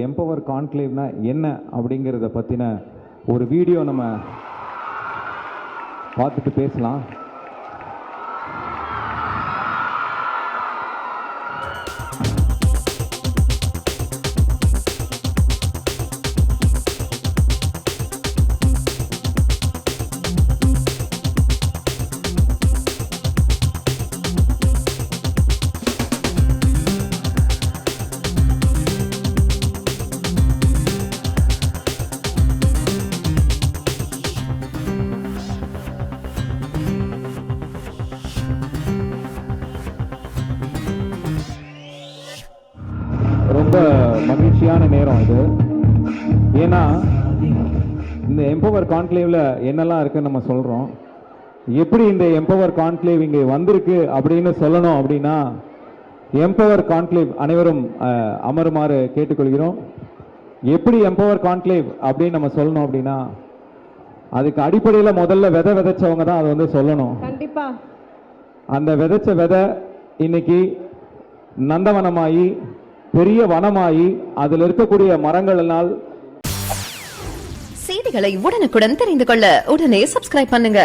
Empower கான்க்ளேவ்னா என்ன அப்படிங்கிறத பற்றின ஒரு வீடியோ நம்ம பார்த்துட்டு பேசலாம். ரொம்ப மகிழ்ச்சியான நேரம் இது. ஏன்னா இந்த எம்பவர் கான்க்ளேவ்ல என்னெல்லாம் இருக்குன்னு நம்ம சொல்றோம். எப்படி இந்த எம்பவர் கான்க்ளேவ் இங்கே வந்திருக்கு அப்படின்னு சொல்லணும் அப்படின்னா, எம்பவர் கான்க்ளேவ் அனைவரும் அமருமாறு கேட்டுக்கொள்கிறோம். எப்படி எம்பவர் கான்க்ளேவ் அப்படின்னு நம்ம சொல்லணும் அப்படின்னா, அதுக்கு அடிப்படையில் முதல்ல விதைச்சவங்க தான் அதை வந்து சொல்லணும். கண்டிப்பா அந்த விதைச்ச விதை இன்னைக்கு நந்தவனமாயி பெரிய வனமாயி அதில் இருக்கக்கூடிய மரங்கள் எல்லாம். செய்திகளை உடனுக்குடன் தெரிந்து கொள்ள உடனே சப்ஸ்கிரைப் பண்ணுங்க.